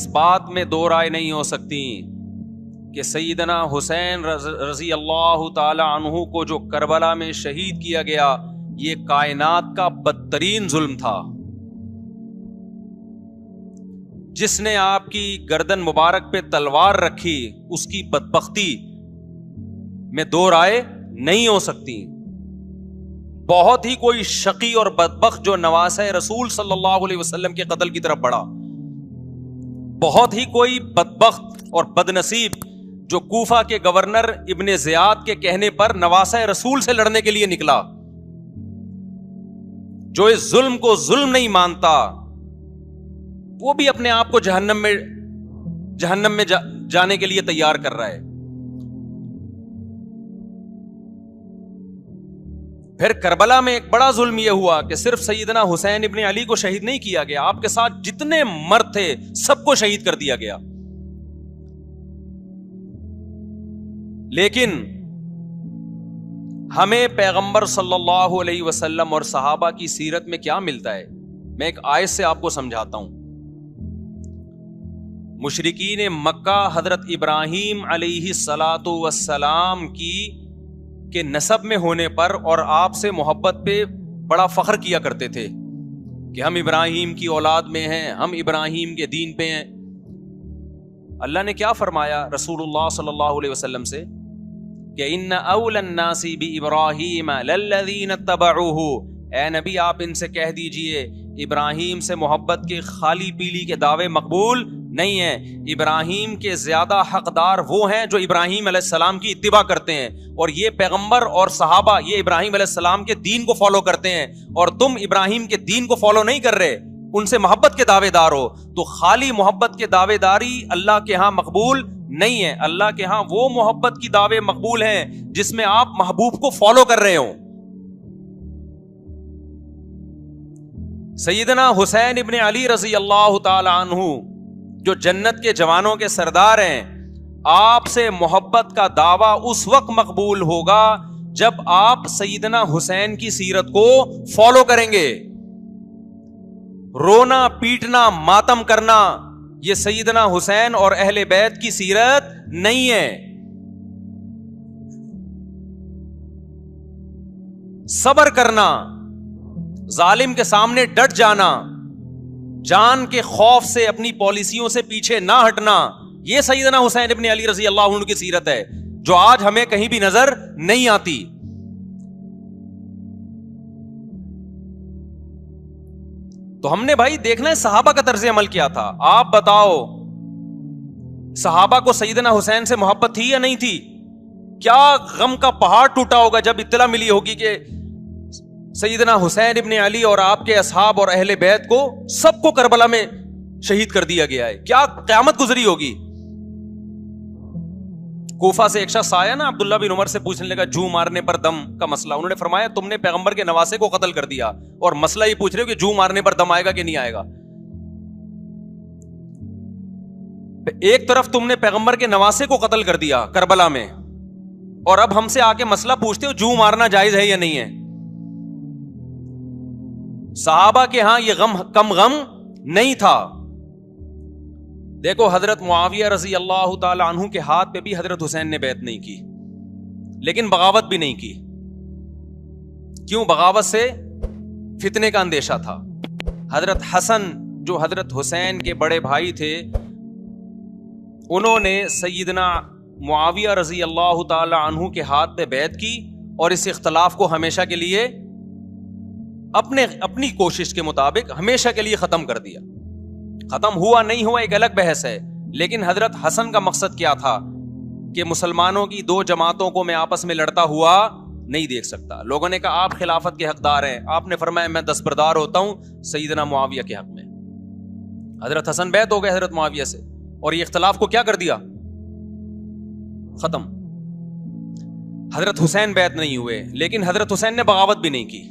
اس بات میں دو رائے نہیں ہو سکتی کہ سیدنا حسین رضی اللہ تعالی عنہ کو جو کربلا میں شہید کیا گیا یہ کائنات کا بدترین ظلم تھا. جس نے آپ کی گردن مبارک پہ تلوار رکھی اس کی بدبختی میں دو رائے نہیں ہو سکتی. بہت ہی کوئی شقی اور بدبخت جو نواسہ رسول صلی اللہ علیہ وسلم کے قتل کی طرف بڑھا. بہت ہی کوئی بدبخت اور بدنصیب جو کوفہ کے گورنر ابن زیاد کے کہنے پر نواسہ رسول سے لڑنے کے لیے نکلا. جو اس ظلم کو ظلم نہیں مانتا وہ بھی اپنے آپ کو جہنم میں جانے کے لیے تیار کر رہا ہے. پھر کربلا میں ایک بڑا ظلم یہ ہوا کہ صرف سیدنا حسین ابن علی کو شہید نہیں کیا گیا, آپ کے ساتھ جتنے مرد تھے سب کو شہید کر دیا گیا. لیکن ہمیں پیغمبر صلی اللہ علیہ وسلم اور صحابہ کی سیرت میں کیا ملتا ہے؟ میں ایک آیت سے آپ کو سمجھاتا ہوں. مشرکین مکہ حضرت ابراہیم علیہ الصلاۃ والسلام کے نسب میں ہونے پر اور آپ سے محبت پہ بڑا فخر کیا کرتے تھے کہ ہم ابراہیم کی اولاد میں ہیں, ہم ابراہیم کے دین پہ ہیں. اللہ نے کیا فرمایا رسول اللہ صلی اللہ علیہ وسلم سے کہ ان اول الناس بابراہیم للذین اتبعوہ, اے نبی آپ ان سے کہہ دیجئے ابراہیم سے محبت کے خالی پیلی کے دعوے مقبول نہیں ہیں. ابراہیم کے زیادہ حقدار وہ ہیں جو ابراہیم علیہ السلام کی اتباع کرتے ہیں, اور یہ پیغمبر اور صحابہ یہ ابراہیم علیہ السلام کے دین کو فالو کرتے ہیں, اور تم ابراہیم کے دین کو فالو نہیں کر رہے, ان سے محبت کے دعوے دار ہو. تو خالی محبت کے دعوے داری اللہ کے ہاں مقبول نہیں ہے. اللہ کے ہاں وہ محبت کی دعوے مقبول ہیں جس میں آپ محبوب کو فالو کر رہے ہوں. سیدنا حسین ابن علی رضی اللہ تعالی عنہ جو جنت کے جوانوں کے سردار ہیں, آپ سے محبت کا دعویٰ اس وقت مقبول ہوگا جب آپ سیدنا حسین کی سیرت کو فالو کریں گے. رونا پیٹنا ماتم کرنا یہ سیدنا حسین اور اہل بیت کی سیرت نہیں ہے. صبر کرنا, ظالم کے سامنے ڈٹ جانا, جان کے خوف سے اپنی پالیسیوں سے پیچھے نہ ہٹنا, یہ سیدنا حسین ابن علی رضی اللہ عنہ کی سیرت ہے جو آج ہمیں کہیں بھی نظر نہیں آتی. تو ہم نے بھائی دیکھنا ہے صحابہ کا طرز عمل کیا تھا. آپ بتاؤ صحابہ کو سیدنا حسین سے محبت تھی یا نہیں تھی؟ کیا غم کا پہاڑ ٹوٹا ہوگا جب اطلاع ملی ہوگی کہ سیدنا حسین ابن علی اور آپ کے اصحاب اور اہل بیت کو سب کو کربلا میں شہید کر دیا گیا ہے. کیا قیامت گزری ہوگی. کوفہ سے ایک شخص آیا نا, عبداللہ بن عمر سے پوچھنے لگا جو مارنے پر دم کا مسئلہ. انہوں نے فرمایا تم نے پیغمبر کے نواسے کو قتل کر دیا اور مسئلہ یہ پوچھ رہے ہو کہ جو مارنے پر دم آئے گا کہ نہیں آئے گا. ایک طرف تم نے پیغمبر کے نواسے کو قتل کر دیا کربلا میں, اور اب ہم سے آ کے مسئلہ پوچھتے ہو جو مارنا جائز ہے یا نہیں ہے. صحابہ کے ہاں یہ غم کم غم نہیں تھا. دیکھو حضرت معاویہ رضی اللہ تعالی عنہ کے ہاتھ پہ بھی حضرت حسین نے بیعت نہیں کی, لیکن بغاوت بھی نہیں کی. کیوں؟ بغاوت سے فتنے کا اندیشہ تھا. حضرت حسن جو حضرت حسین کے بڑے بھائی تھے, انہوں نے سیدنا معاویہ رضی اللہ تعالی عنہ کے ہاتھ پہ بیعت کی اور اس اختلاف کو ہمیشہ کے لیے اپنی کوشش کے مطابق ہمیشہ کے لیے ختم کر دیا. ختم ہوا نہیں ہوا ایک الگ بحث ہے, لیکن حضرت حسن کا مقصد کیا تھا کہ مسلمانوں کی دو جماعتوں کو میں آپس میں لڑتا ہوا نہیں دیکھ سکتا. لوگوں نے کہا آپ خلافت کے حقدار ہیں, آپ نے فرمایا میں دستبردار ہوتا ہوں سیدنا معاویہ کے حق میں. حضرت حسن بیعت ہو گئے حضرت معاویہ سے, اور یہ اختلاف کو کیا کر دیا؟ ختم. حضرت حسین بیعت نہیں ہوئے, لیکن حضرت حسین نے بغاوت بھی نہیں کی.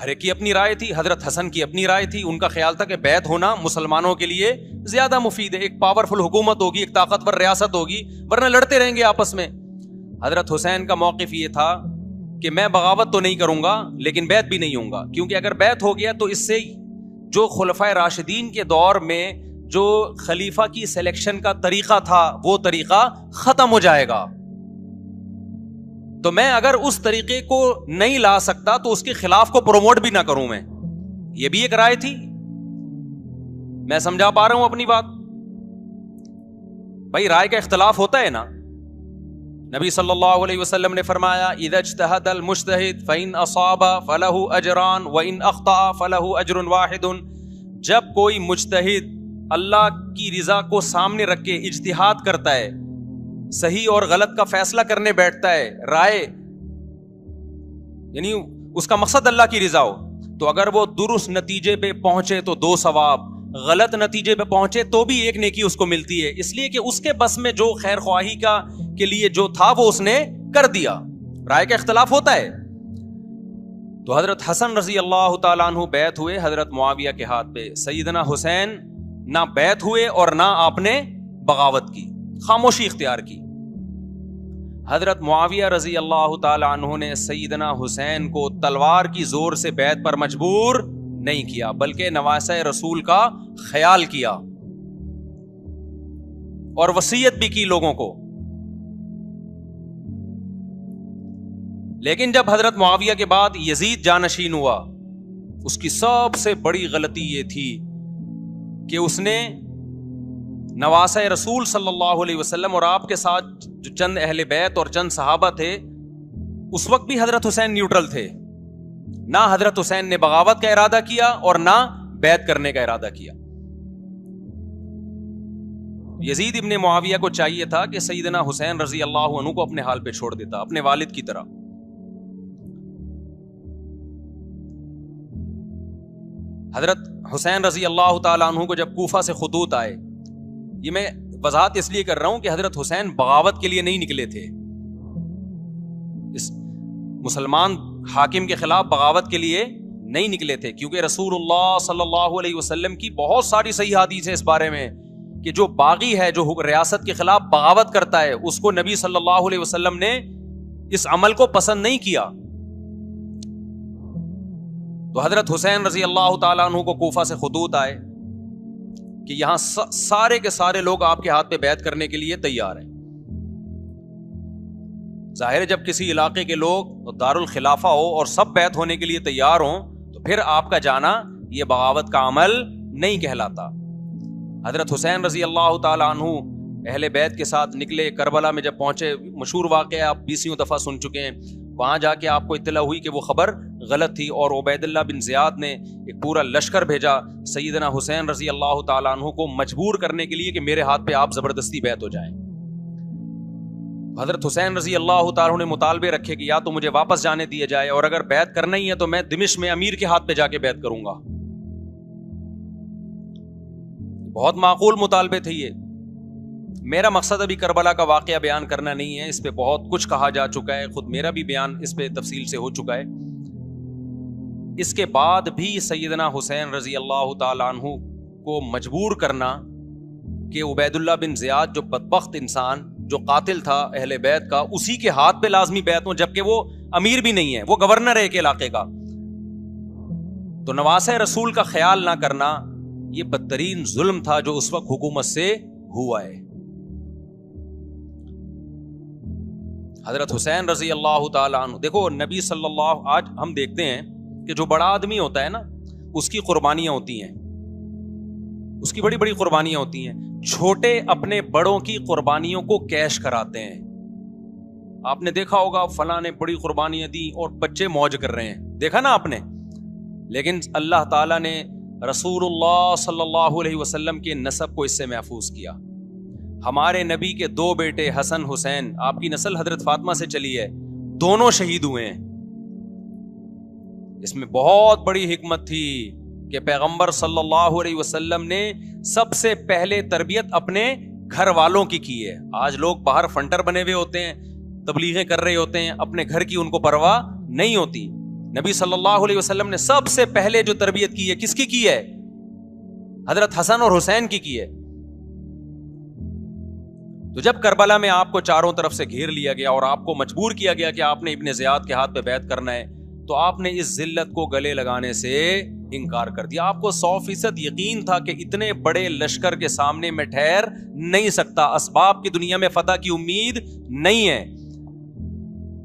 ہر ایک کی اپنی رائے تھی, حضرت حسن کی اپنی رائے تھی. ان کا خیال تھا کہ بیعت ہونا مسلمانوں کے لیے زیادہ مفید ہے, ایک پاورفل حکومت ہوگی, ایک طاقتور ریاست ہوگی, ورنہ لڑتے رہیں گے آپس میں. حضرت حسین کا موقف یہ تھا کہ میں بغاوت تو نہیں کروں گا لیکن بیعت بھی نہیں ہوں گا, کیونکہ اگر بیعت ہو گیا تو اس سے جو خلفائے راشدین کے دور میں جو خلیفہ کی سلیکشن کا طریقہ تھا وہ طریقہ ختم ہو جائے گا. تو میں اگر اس طریقے کو نہیں لا سکتا تو اس کے خلاف کو پروموٹ بھی نہ کروں میں. یہ بھی ایک رائے تھی. میں سمجھا پا رہا ہوں اپنی بات؟ بھائی رائے کا اختلاف ہوتا ہے نا. نبی صلی اللہ علیہ وسلم نے فرمایا اذا اجتہد المجتہد فإن اصاب فلہ اجران وإن اخطأ فلہ اجر واحد. جب کوئی مجتہد اللہ کی رضا کو سامنے رکھ کے اجتہاد کرتا ہے, صحیح اور غلط کا فیصلہ کرنے بیٹھتا ہے, رائے یعنی اس کا مقصد اللہ کی رضا ہو, تو اگر وہ درست نتیجے پہ پہنچے تو 2 ثواب, غلط نتیجے پہ پہنچے تو بھی 1 نیکی اس کو ملتی ہے, اس لیے کہ اس کے بس میں جو خیر خواہی کا کے لیے جو تھا وہ اس نے کر دیا. رائے کا اختلاف ہوتا ہے. تو حضرت حسن رضی اللہ تعالیٰ عنہ بیعت ہوئے حضرت معاویہ کے ہاتھ پہ. سیدنا حسین نہ بیعت ہوئے اور نہ آپ نے بغاوت کی, خاموشی اختیار کی. حضرت معاویہ رضی اللہ تعالیٰ عنہ نے سیدنا حسین کو تلوار کی زور سے بیعت پر مجبور نہیں کیا, بلکہ نواسہ رسول کا خیال کیا اور وصیت بھی کی لوگوں کو. لیکن جب حضرت معاویہ کے بعد یزید جانشین ہوا, اس کی سب سے بڑی غلطی یہ تھی کہ اس نے نواسہ رسول صلی اللہ علیہ وسلم اور آپ کے ساتھ جو چند اہل بیت اور چند صحابہ تھے, اس وقت بھی حضرت حسین نیوٹرل تھے. نہ حضرت حسین نے بغاوت کا ارادہ کیا اور نہ بیعت کرنے کا ارادہ کیا. یزید ابن معاویہ کو چاہیے تھا کہ سیدنا حسین رضی اللہ عنہ کو اپنے حال پہ چھوڑ دیتا, اپنے والد کی طرح. حضرت حسین رضی اللہ تعالیٰ عنہ کو جب کوفہ سے خطوط آئے, یہ میں وضاحت اس لیے کر رہا ہوں کہ حضرت حسین بغاوت کے لیے نہیں نکلے تھے, اس مسلمان حاکم کے خلاف بغاوت کے لیے نہیں نکلے تھے, کیونکہ رسول اللہ صلی اللہ علیہ وسلم کی بہت ساری صحیح حدیث ہے اس بارے میں کہ جو باغی ہے, جو ریاست کے خلاف بغاوت کرتا ہے, اس کو نبی صلی اللہ علیہ وسلم نے اس عمل کو پسند نہیں کیا. تو حضرت حسین رضی اللہ تعالیٰ عنہ کو کوفہ سے خطوط آئے کہ یہاں سارے کے سارے لوگ آپ کے ہاتھ پہ بیعت کرنے کے لیے تیار ہیں. ظاہر ہے جب کسی علاقے کے لوگ دارالخلافہ ہو اور سب بیعت ہونے کے لیے تیار ہوں تو پھر آپ کا جانا یہ بغاوت کا عمل نہیں کہلاتا. حضرت حسین رضی اللہ تعالیٰ عنہ اہل بیت کے ساتھ نکلے. کربلا میں جب پہنچے, مشہور واقعہ آپ 20 دفعہ سن چکے ہیں, وہاں جا کے آپ کو اطلاع ہوئی کہ وہ خبر غلط تھی اور عبید اللہ بن زیاد نے ایک پورا لشکر بھیجا سیدنا حسین رضی اللہ تعالیٰ عنہ کو مجبور کرنے کے لیے کہ میرے ہاتھ پہ آپ زبردستی بیعت ہو جائیں. حضرت حسین رضی اللہ تعالیٰ عنہ نے مطالبے رکھے کہ یا تو مجھے واپس جانے دیا جائے, اور اگر بیعت کرنا ہی ہے تو میں دمشق میں امیر کے ہاتھ پہ جا کے بیعت کروں گا. بہت معقول مطالبے تھے یہ. میرا مقصد ابھی کربلا کا واقعہ بیان کرنا نہیں ہے, اس پہ بہت کچھ کہا جا چکا ہے, خود میرا بھی بیان اس پہ تفصیل سے ہو چکا ہے. اس کے بعد بھی سیدنا حسین رضی اللہ تعالیٰ عنہ کو مجبور کرنا کہ عبید اللہ بن زیاد جو بدبخت انسان جو قاتل تھا اہل بیت کا, اسی کے ہاتھ پہ لازمی بیعت ہوں, جبکہ وہ امیر بھی نہیں ہے, وہ گورنر ہے ایک علاقے کا. تو نواسہ رسول کا خیال نہ کرنا یہ بدترین ظلم تھا جو اس وقت حکومت سے ہوا ہے. حضرت حسین رضی اللہ تعالیٰ عنہ, دیکھو نبی صلی اللہ, آج ہم دیکھتے ہیں کہ جو بڑا آدمی ہوتا ہے نا اس کی قربانیاں ہوتی ہیں, اس کی بڑی بڑی قربانیاں ہوتی ہیں. چھوٹے اپنے بڑوں کی قربانیوں کو کیش کراتے ہیں. آپ نے دیکھا ہوگا فلاں نے بڑی قربانیاں دی اور بچے موج کر رہے ہیں, دیکھا نا آپ نے. لیکن اللہ تعالیٰ نے رسول اللہ صلی اللہ علیہ وسلم کے نسب کو اس سے محفوظ کیا. ہمارے نبی کے 2 بیٹے حسن حسین, آپ کی نسل حضرت فاطمہ سے چلی ہے, دونوں شہید ہوئے ہیں. اس میں بہت بڑی حکمت تھی کہ پیغمبر صلی اللہ علیہ وسلم نے سب سے پہلے تربیت اپنے گھر والوں کی ہے. آج لوگ باہر فنٹر بنے ہوئے ہوتے ہیں, تبلیغیں کر رہے ہوتے ہیں, اپنے گھر کی ان کو پرواہ نہیں ہوتی. نبی صلی اللہ علیہ وسلم نے سب سے پہلے جو تربیت کی ہے کس کی ہے؟ حضرت حسن اور حسین کی ہے. تو جب کربلا میں آپ کو چاروں طرف سے گھیر لیا گیا اور آپ کو مجبور کیا گیا کہ آپ نے ابن زیاد کے ہاتھ پہ بیعت کرنا ہے, تو آپ نے اس ذلت کو گلے لگانے سے انکار کر دیا. آپ کو 100% یقین تھا کہ اتنے بڑے لشکر کے سامنے میں ٹھہر نہیں سکتا, اسباب کی دنیا میں فتح کی امید نہیں ہے.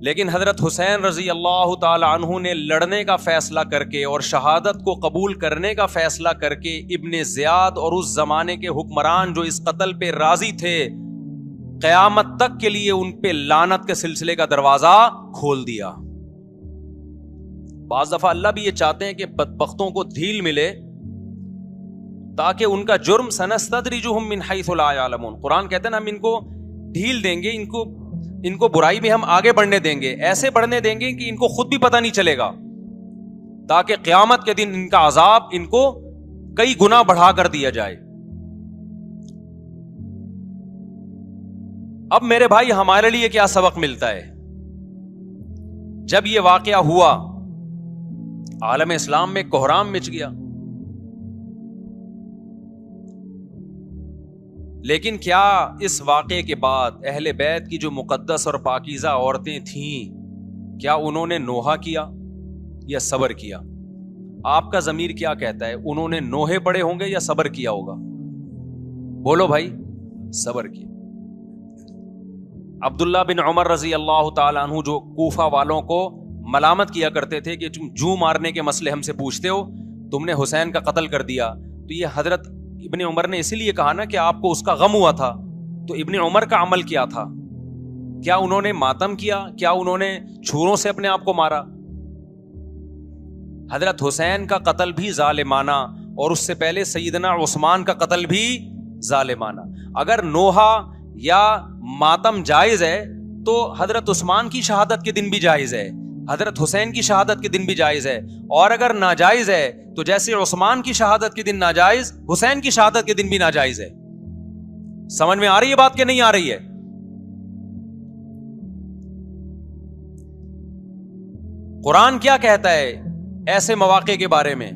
لیکن حضرت حسین رضی اللہ تعالی عنہ نے لڑنے کا فیصلہ کر کے اور شہادت کو قبول کرنے کا فیصلہ کر کے ابن زیاد اور اس زمانے کے حکمران جو اس قتل پہ راضی تھے, قیامت تک کے لیے ان پہ لعنت کے سلسلے کا دروازہ کھول دیا. بعض دفعہ اللہ بھی یہ چاہتے ہیں کہ بدبختوں کو ڈھیل ملے تاکہ ان کا جرم سنستدرجہم من حیث لا یعلمون. قرآن کہتے ہیں نا ہم ان کو ڈھیل دیں گے, ان کو برائی میں ہم آگے بڑھنے دیں گے, ایسے بڑھنے دیں گے کہ ان کو خود بھی پتہ نہیں چلے گا, تاکہ قیامت کے دن ان کا عذاب ان کو کئی گنا بڑھا کر دیا جائے. اب میرے بھائی ہمارے لیے کیا سبق ملتا ہے؟ جب یہ واقعہ ہوا عالم اسلام میں کوہرام مچ گیا, لیکن کیا اس واقعے کے بعد اہل بیت کی جو مقدس اور پاکیزہ عورتیں تھیں, کیا انہوں نے نوحہ کیا یا صبر کیا؟ آپ کا ضمیر کیا کہتا ہے, انہوں نے نوحے پڑے ہوں گے یا صبر کیا ہوگا؟ بولو بھائی, صبر کیا. عبداللہ بن عمر رضی اللہ تعالیٰ عنہ جو کوفہ والوں کو ملامت کیا کرتے تھے کہ تم جو مارنے کے مسئلے ہم سے پوچھتے ہو, تم نے حسین کا قتل کر دیا, تو یہ حضرت ابن عمر نے اسی لیے کہا نا کہ آپ کو اس کا غم ہوا تھا. تو ابن عمر کا عمل کیا تھا؟ کیا انہوں نے ماتم کیا؟ کیا انہوں نے چھروں سے اپنے آپ کو مارا؟ حضرت حسین کا قتل بھی ظالمانہ, اور اس سے پہلے سیدنا عثمان کا قتل بھی ظالمانہ. اگر نوحہ یا ماتم جائز ہے تو حضرت عثمان کی شہادت کے دن بھی جائز ہے, حضرت حسین کی شہادت کے دن بھی جائز ہے. اور اگر ناجائز ہے تو جیسے عثمان کی شہادت کے دن ناجائز, حسین کی شہادت کے دن بھی ناجائز ہے. سمجھ میں آ رہی ہے بات کہ نہیں آ رہی ہے؟ قرآن کیا کہتا ہے ایسے مواقع کے بارے میں؟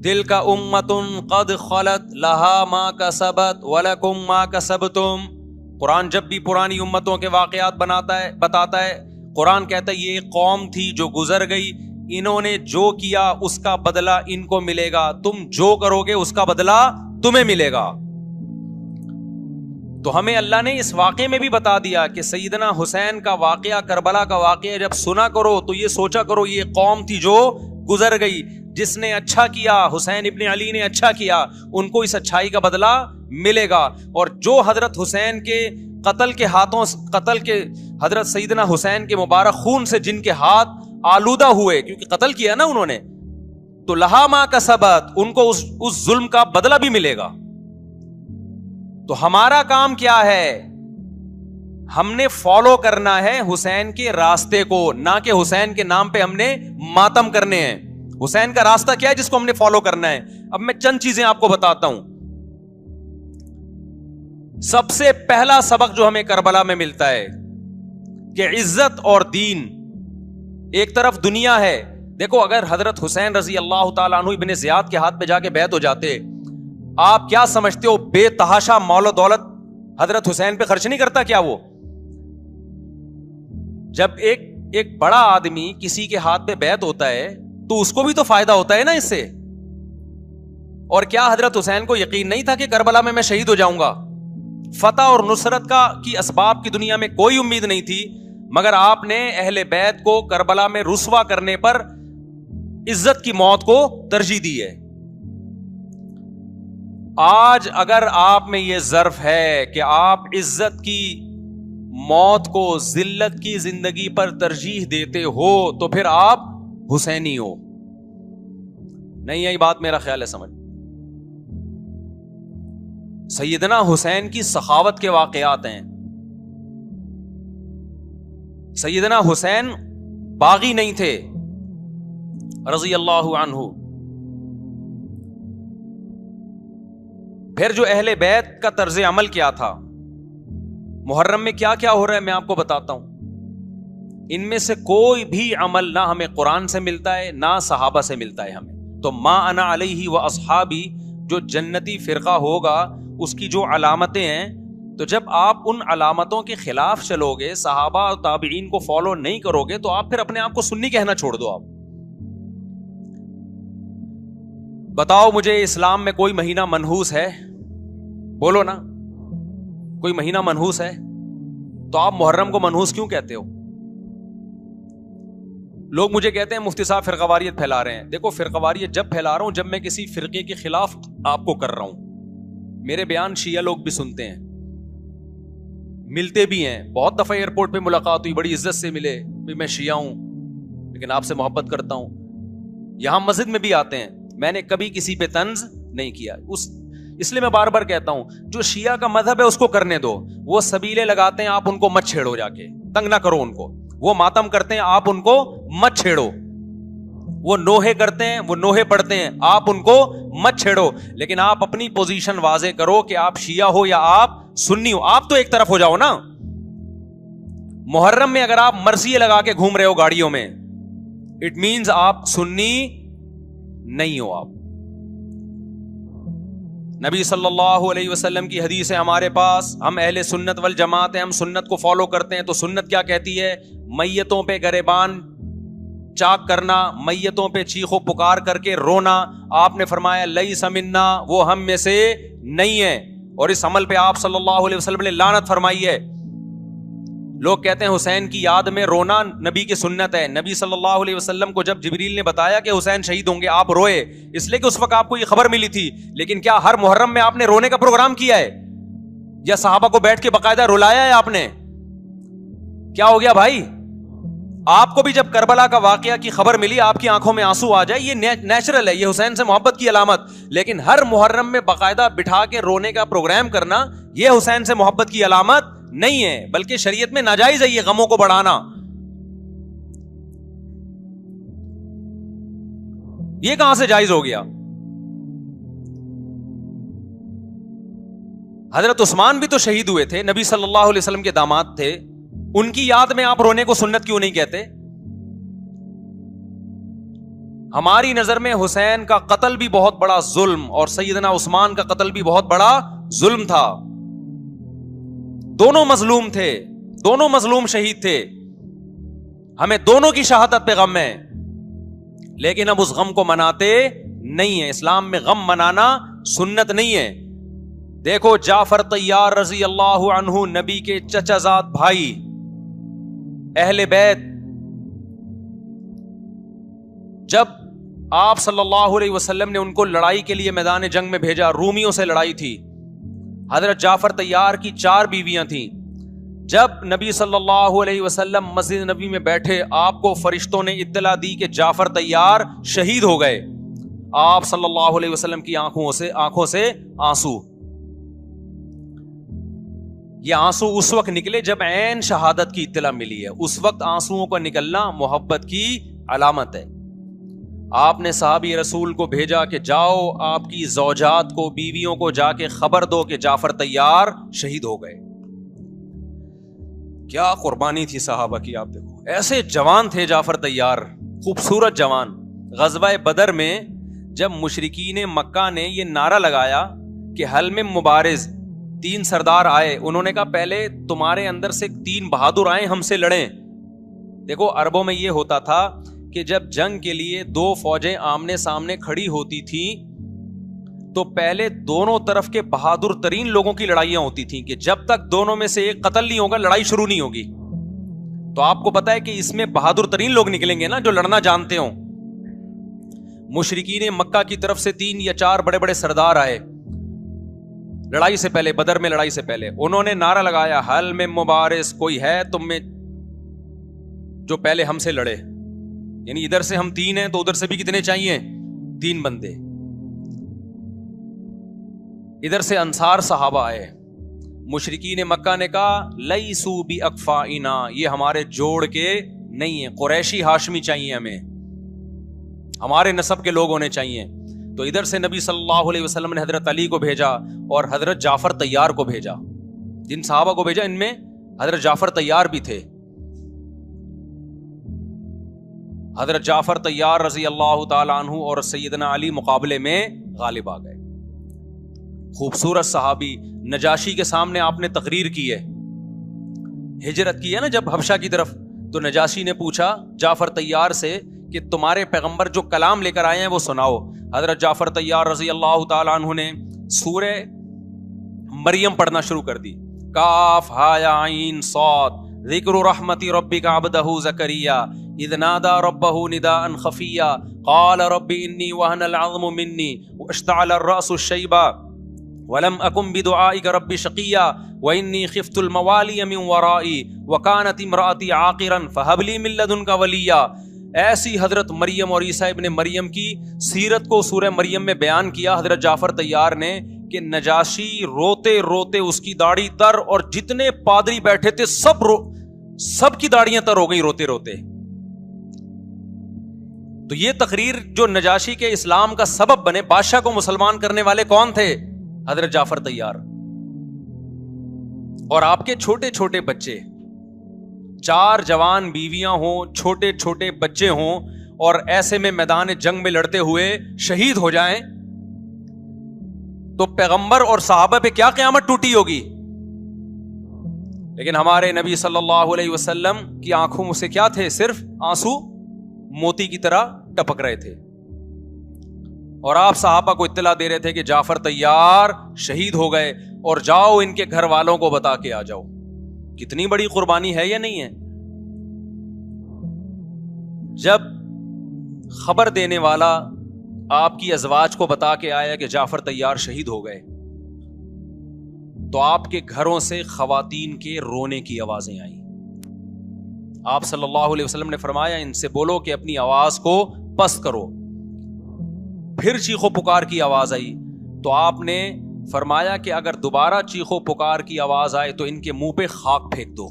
تلک امۃ قد خلت لہا ما کسبت ولکم ما کسبتم. قرآن جب بھی پرانی امتوں کے واقعات بتاتا ہے, قرآن کہتا ہے یہ ایک قوم تھی جو گزر گئی, انہوں نے جو کیا اس کا بدلہ ان کو ملے گا, تم جو کرو گے اس کا بدلہ تمہیں ملے گا. تو ہمیں اللہ نے اس واقعے میں بھی بتا دیا کہ سیدنا حسین کا واقعہ, کربلا کا واقعہ جب سنا کرو تو یہ سوچا کرو یہ قوم تھی جو گزر گئی, جس نے اچھا کیا, حسین ابن علی نے اچھا کیا, ان کو اس اچھائی کا بدلہ ملے گا. اور جو حضرت حسین کے قتل کے حضرت سیدنا حسین کے مبارک خون سے جن کے ہاتھ آلودہ ہوئے, کیونکہ قتل کیا نا انہوں نے, تو لہا ما کسبت, ان کو اس ظلم کا بدلہ بھی ملے گا. تو ہمارا کام کیا ہے؟ ہم نے فالو کرنا ہے حسین کے راستے کو, نہ کہ حسین کے نام پہ ہم نے ماتم کرنے ہیں. حسین کا راستہ کیا ہے جس کو ہم نے فالو کرنا ہے؟ اب میں چند چیزیں آپ کو بتاتا ہوں. سب سے پہلا سبق جو ہمیں کربلا میں ملتا ہے کہ عزت اور دین, ایک طرف دنیا ہے. دیکھو اگر حضرت حسین رضی اللہ تعالیٰ عنہ ابن زیاد کے ہاتھ پہ جا کے بیعت ہو جاتے, آپ کیا سمجھتے ہو بے تحاشا مال و دولت حضرت حسین پہ خرچ نہیں کرتا کیا وہ؟ جب ایک بڑا آدمی کسی کے ہاتھ پہ بیعت ہوتا ہے تو اس کو بھی تو فائدہ ہوتا ہے نا اس سے. اور کیا حضرت حسین کو یقین نہیں تھا کہ کربلا میں شہید ہو جاؤں گا؟ فتح اور نصرت کی اسباب کی دنیا میں کوئی امید نہیں تھی, مگر آپ نے اہل بیت کو کربلا میں رسوا کرنے پر عزت کی موت کو ترجیح دی ہے. آج اگر آپ میں یہ ظرف ہے کہ آپ عزت کی موت کو ذلت کی زندگی پر ترجیح دیتے ہو تو پھر آپ حسینی ہو. نہیں یہی بات میرا خیال ہے سمجھ. سیدنا حسین کی سخاوت کے واقعات ہیں. سیدنا حسین باغی نہیں تھے رضی اللہ عنہ. پھر جو اہل بیت کا طرز عمل کیا تھا, محرم میں کیا کیا ہو رہا ہے میں آپ کو بتاتا ہوں. ان میں سے کوئی بھی عمل نہ ہمیں قرآن سے ملتا ہے نہ صحابہ سے ملتا ہے ہمیں. تو ما انا علیہ و اصحابی جو جنتی فرقہ ہوگا اس کی جو علامتیں ہیں, تو جب آپ ان علامتوں کے خلاف چلو گے, صحابہ اور تابعین کو فالو نہیں کرو گے, تو آپ پھر اپنے آپ کو سنی کہنا چھوڑ دو. آپ بتاؤ مجھے اسلام میں کوئی مہینہ منحوس ہے؟ بولو نا، کوئی مہینہ منحوس ہے؟ تو آپ محرم کو منحوس کیوں کہتے ہو؟ لوگ مجھے کہتے ہیں مفتی صاحب فرقہ واریت پھیلا رہے ہیں. دیکھو فرقہ واریت جب پھیلا رہا ہوں جب میں کسی فرقے کے خلاف آپ کو کر رہا ہوں. میرے بیان شیعہ لوگ بھی سنتے ہیں, ملتے بھی ہیں, بہت دفعہ ایئرپورٹ پہ ملاقات ہوئی, بڑی عزت سے ملے, میں شیعہ ہوں لیکن آپ سے محبت کرتا ہوں. یہاں مسجد میں بھی آتے ہیں, میں نے کبھی کسی پہ طنز نہیں کیا. اس لیے میں بار بار کہتا ہوں جو شیعہ کا مذہب ہے اس کو کرنے دو. وہ سبیلے لگاتے ہیں, آپ ان کو مت چھیڑو, جا کے تنگ نہ کرو ان کو. وہ ماتم کرتے ہیں, آپ ان کو مت چھیڑو. وہ نوحے کرتے ہیں, وہ نوحے پڑھتے ہیں, آپ ان کو مت چھیڑو. لیکن آپ اپنی پوزیشن واضح کرو کہ آپ شیعہ ہو یا آپ سنی ہو. آپ تو ایک طرف ہو جاؤ نا. محرم میں اگر آپ مرثیے لگا کے گھوم رہے ہو گاڑیوں میں, اٹ مینز آپ سنی نہیں ہو. آپ نبی صلی اللہ علیہ وسلم کی حدیث ہے ہمارے پاس, ہم اہل سنت والجماعت ہیں, ہم سنت کو فالو کرتے ہیں. تو سنت کیا کہتی ہے؟ میتوں پہ گریبان چاک کرنا, میتوں پہ چیخ و پکار کر کے رونا. آپ نے فرمایا لیس منا, وہ ہم میں سے نہیں ہے. اور اس عمل پہ آپ صلی اللہ علیہ وسلم نے لعنت فرمائی ہے. لوگ کہتے ہیں حسین کی یاد میں رونا نبی کی سنت ہے. نبی صلی اللہ علیہ وسلم کو جب جبریل نے بتایا کہ حسین شہید ہوں گے, آپ روئے, اس لیے کہ اس وقت آپ کو یہ خبر ملی تھی. لیکن کیا ہر محرم میں آپ نے رونے کا پروگرام کیا ہے, یا صحابہ کو بیٹھ کے باقاعدہ رلایا ہے آپ نے؟ کیا ہو گیا بھائی؟ آپ کو بھی جب کربلا کا واقعہ کی خبر ملی آپ کی آنکھوں میں آنسو آ جائے, یہ نیچرل ہے, یہ حسین سے محبت کی علامت. لیکن ہر محرم میں باقاعدہ بٹھا کے رونے کا پروگرام کرنا یہ حسین سے محبت کی علامت نہیں ہے, بلکہ شریعت میں ناجائز ہے یہ غموں کو بڑھانا. یہ کہاں سے جائز ہو گیا؟ حضرت عثمان بھی تو شہید ہوئے تھے, نبی صلی اللہ علیہ وسلم کے داماد تھے, ان کی یاد میں آپ رونے کو سنت کیوں نہیں کہتے؟ ہماری نظر میں حسین کا قتل بھی بہت بڑا ظلم, اور سیدنا عثمان کا قتل بھی بہت بڑا ظلم تھا. دونوں مظلوم تھے, دونوں مظلوم شہید تھے, ہمیں دونوں کی شہادت پہ غم ہے, لیکن اب اس غم کو مناتے نہیں ہیں. اسلام میں غم منانا سنت نہیں ہے. دیکھو جعفر طیار رضی اللہ عنہ, نبی کے چچا زاد بھائی, اہل بیت, جب آپ صلی اللہ علیہ وسلم نے ان کو لڑائی کے لیے میدان جنگ میں بھیجا, رومیوں سے لڑائی تھی, حضرت جعفر طیار کی 4 بیویاں تھیں. جب نبی صلی اللہ علیہ وسلم مسجد نبی میں بیٹھے, آپ کو فرشتوں نے اطلاع دی کہ جعفر طیار شہید ہو گئے. آپ صلی اللہ علیہ وسلم کی آنکھوں سے آنسو, یہ آنسو اس وقت نکلے جب عین شہادت کی اطلاع ملی ہے. اس وقت آنسوؤں کا نکلنا محبت کی علامت ہے. آپ نے صحابی رسول کو بھیجا کہ جاؤ آپ کی زوجات کو, بیویوں کو جا کے خبر دو کہ جعفر طیار شہید ہو گئے. کیا قربانی تھی صحابہ کی, آپ دیکھو ایسے جوان تھے جعفر طیار, خوبصورت جوان. غزوہ بدر میں جب مشرکین مکہ نے یہ نعرہ لگایا کہ حل میں مبارز, 3 سردار آئے, انہوں نے کہا پہلے تمہارے اندر سے 3 بہادر آئیں, ہم سے لڑیں. دیکھو عربوں میں یہ ہوتا تھا کہ جب جنگ کے لیے 2 فوجیں آمنے سامنے کھڑی ہوتی تھیں تو پہلے دونوں طرف کے بہادر ترین لوگوں کی لڑائیاں ہوتی تھیں کہ جب تک دونوں میں سے ایک قتل نہیں ہوگا لڑائی شروع نہیں ہوگی. تو آپ کو پتا ہے کہ اس میں بہادر ترین لوگ نکلیں گے نا, جو لڑنا جانتے ہوں. مشرکین مکہ کی طرف سے 3 یا 4 بڑے بڑے سردار آئے لڑائی سے پہلے, بدر میں لڑائی سے پہلے. انہوں نے نعرہ لگایا حل میں مبارز, کوئی ہے تم میں جو پہلے ہم سے لڑے. یعنی ادھر سے ہم 3 ہیں تو ادھر سے بھی کتنے چاہیے؟ 3 بندے. ادھر سے انصار صحابہ آئے. مشرکین مکہ نے کہا لیسو بی اکفائنا, یہ ہمارے جوڑ کے نہیں ہیں, قریشی ہاشمی چاہیے ہمیں, ہمارے نسب کے لوگ ہونے چاہیے. تو ادھر سے نبی صلی اللہ علیہ وسلم نے حضرت علی کو بھیجا اور حضرت جعفر طیار کو بھیجا. جن صحابہ کو بھیجا ان میں حضرت جعفر طیار بھی تھے. حضرت جعفر طیار رضی اللہ تعالی عنہ اور سیدنا علی مقابلے میں غالب آ گئے. خوبصورت صحابی, نجاشی کے سامنے آپ نے تقریر کی ہے, ہجرت کی ہے نا جب حبشہ کی طرف, تو نجاشی نے پوچھا جعفر طیار سے کہ تمہارے پیغمبر جو کلام لے کر آئے ہیں وہ سناؤ. حضرت جعفر طیار رضی اللہ تعالیٰ عنہ نے سورہ مریم پڑھنا شروع کر دی. کاف ہا یا عین صاد ذکر رحمت ربک عبدہ زکریا اذ نادى ربه نداء خفيا قال رب اني وهن العظم مني واشتعل الراس شيبا ولم اكن بدعائك رب شقيا واني خفت الموالي من ورائي وكانت امراتي عاقرا فهب لي من لدنك وليا. ایسی حضرت مریم اور عیسیٰ ابن مریم کی سیرت کو سورہ مریم میں بیان کیا حضرت جعفر طیار نے کہ نجاشی روتے روتے اس کی داڑھی تر اور جتنے پادری بیٹھے تھے سب کی داڑیاں تر ہو گئی روتے روتے. تو یہ تقریر جو نجاشی کے اسلام کا سبب بنے, بادشاہ کو مسلمان کرنے والے کون تھے؟ حضرت جعفر طیار. اور آپ کے چھوٹے چھوٹے بچے, 4 جوان بیویاں ہوں, چھوٹے چھوٹے بچے ہوں, اور ایسے میں میدان جنگ میں لڑتے ہوئے شہید ہو جائیں تو پیغمبر اور صحابہ پہ کیا قیامت ٹوٹی ہوگی. لیکن ہمارے نبی صلی اللہ علیہ وسلم کی آنکھوں میں سے کیا تھے؟ صرف آنسو موتی کی طرح ٹپک رہے تھے. اور آپ صحابہ کو اطلاع دے رہے تھے کہ جعفر طیار شہید ہو گئے اور جاؤ ان کے گھر والوں کو بتا کے آ جاؤ. کتنی بڑی قربانی ہے یا نہیں ہے؟ جب خبر دینے والا آپ کی ازواج کو بتا کے آیا کہ جعفر طیار شہید ہو گئے تو آپ کے گھروں سے خواتین کے رونے کی آوازیں آئیں. آپ صلی اللہ علیہ وسلم نے فرمایا ان سے بولو کہ اپنی آواز کو پست کرو. پھر چیخو پکار کی آواز آئی تو آپ نے فرمایا کہ اگر دوبارہ چیخو پکار کی آواز آئے تو ان کے منہ پہ خاک پھینک دو.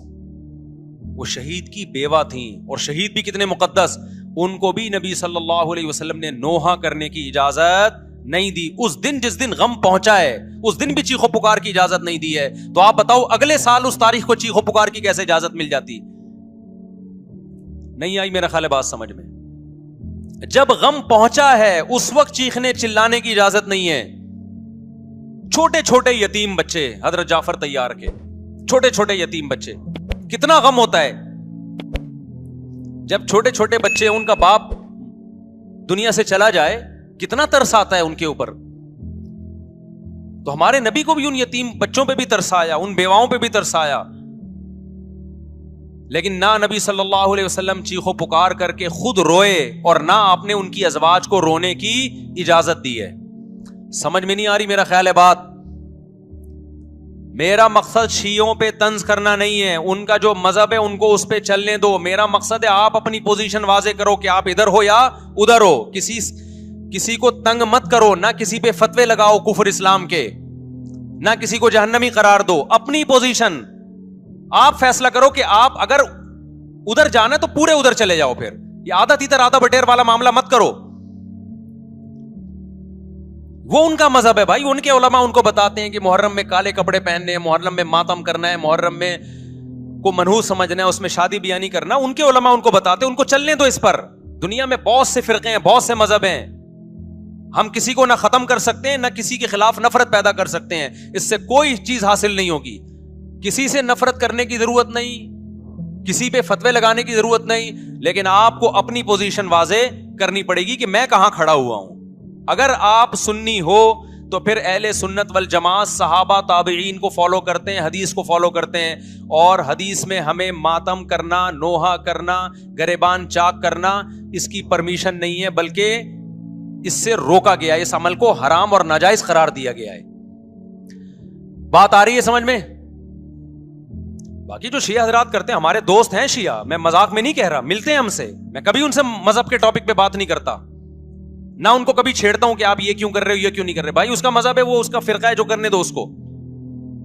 وہ شہید کی بیوہ تھیں, اور شہید بھی کتنے مقدس, ان کو بھی نبی صلی اللہ علیہ وسلم نے نوحہ کرنے کی اجازت نہیں دی. اس دن جس دن غم پہنچا ہے اس دن بھی چیخو پکار کی اجازت نہیں دی ہے. تو آپ بتاؤ اگلے سال اس تاریخ کو چیخو پکار کی کیسے اجازت مل جاتی؟ نہیں آئی میرا خیال ہے بات سمجھ میں. جب غم پہنچا ہے اس وقت چیخنے چلانے کی اجازت نہیں ہے. چھوٹے چھوٹے یتیم بچے حضرت جعفر طیار کے, چھوٹے چھوٹے یتیم بچے, کتنا غم ہوتا ہے جب چھوٹے چھوٹے بچے, ان کا باپ دنیا سے چلا جائے, کتنا ترس آتا ہے ان کے اوپر. تو ہمارے نبی کو بھی ان یتیم بچوں پہ بھی ترس آیا, ان بیواؤں پہ بھی ترس آیا. لیکن نہ نبی صلی اللہ علیہ وسلم چیخو پکار کر کے خود روئے اور نہ آپ نے ان کی ازواج کو رونے کی اجازت دی ہے. سمجھ میں نہیں آ رہی میرا خیال ہے بات. میرا مقصد شیعوں پہ طنز کرنا نہیں ہے, ان کا جو مذہب ہے ان کو اس پہ چلنے دو. میرا مقصد ہے آپ اپنی پوزیشن واضح کرو کہ آپ ادھر ہو یا ادھر ہو. کسی کو تنگ مت کرو, نہ کسی پہ فتوے لگاؤ کفر اسلام کے, نہ کسی کو جہنمی قرار دو. اپنی پوزیشن آپ فیصلہ کرو کہ آپ اگر ادھر جانا ہے تو پورے ادھر چلے جاؤ. پھر یہ آدھا تیتر آدھا بٹیر والا معاملہ مت کرو. وہ ان کا مذہب ہے بھائی, ان کے علماء ان کو بتاتے ہیں کہ محرم میں کالے کپڑے پہننے ہیں, محرم میں ماتم کرنا ہے, محرم میں کو منحوس سمجھنا ہے, اس میں شادی بیاہ نہیں کرنا. ان کے علماء ان کو بتاتے ہیں, ان کو چلنے دو اس پر. دنیا میں بہت سے فرقے ہیں, بہت سے مذہب ہیں. ہم کسی کو نہ ختم کر سکتے ہیں, نہ کسی کے خلاف نفرت پیدا کر سکتے ہیں. اس سے کوئی چیز حاصل نہیں ہوگی. کسی سے نفرت کرنے کی ضرورت نہیں, کسی پہ فتوے لگانے کی ضرورت نہیں, لیکن آپ کو اپنی پوزیشن واضح کرنی پڑے گی کہ میں کہاں کھڑا ہوا ہوں. اگر آپ سنی ہو تو پھر اہل سنت والجماعت صحابہ تابعین کو فالو کرتے ہیں, حدیث کو فالو کرتے ہیں, اور حدیث میں ہمیں ماتم کرنا, نوحہ کرنا, گریبان چاک کرنا اس کی پرمیشن نہیں ہے, بلکہ اس سے روکا گیا ہے, اس عمل کو حرام اور ناجائز قرار دیا گیا ہے. بات آ رہی ہے سمجھ میں؟ باقی جو شیعہ حضرات کرتے ہیں, ہمارے دوست ہیں شیعہ, میں مذاق میں نہیں کہہ رہا, ملتے ہیں ہم سے, میں کبھی ان سے مذہب کے ٹاپک پہ بات نہیں کرتا, نہ ان کو کبھی چھیڑتا ہوں کہ آپ یہ کیوں کر رہے ہو, یہ کیوں نہیں کر رہے. بھائی اس کا مذہب ہے, وہ اس کا فرقہ ہے, جو کرنے دو اس کو,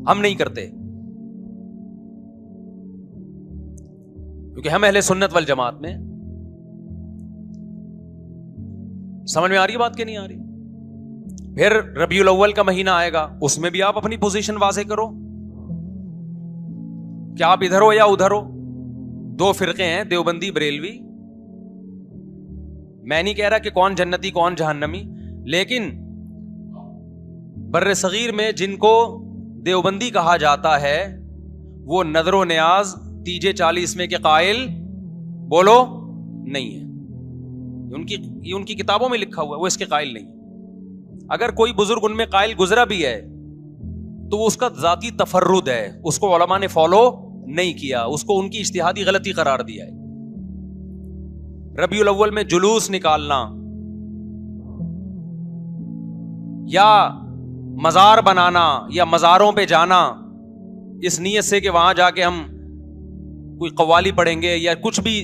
ہم نہیں کرتے, کیونکہ ہم اہل سنت والجماعت میں. سمجھ میں آ رہی ہے بات کہ نہیں آ رہی؟ پھر ربیع الاول کا مہینہ آئے گا, اس میں بھی آپ اپنی پوزیشن واضح کرو کہ آپ ادھر ہو یا ادھر ہو. 2 فرقے ہیں, دیوبندی بریلوی. میں نہیں کہہ رہا کہ کون جنتی کون جہنمی, لیکن بر صغیر میں جن کو دیوبندی کہا جاتا ہے وہ نظر و نیاز تیجے 40 میں کے قائل بولو نہیں ہے. یہ ان کی کتابوں میں لکھا ہوا ہے, وہ اس کے قائل نہیں. اگر کوئی بزرگ ان میں قائل گزرا بھی ہے تو وہ اس کا ذاتی تفرد ہے, اس کو علماء نے فالو نہیں کیا, اس کو ان کی اجتہادی غلطی قرار دیا ہے. ربیع الاول میں جلوس نکالنا یا مزار بنانا یا مزاروں پہ جانا اس نیت سے کہ وہاں جا کے ہم کوئی قوالی پڑھیں گے یا کچھ بھی,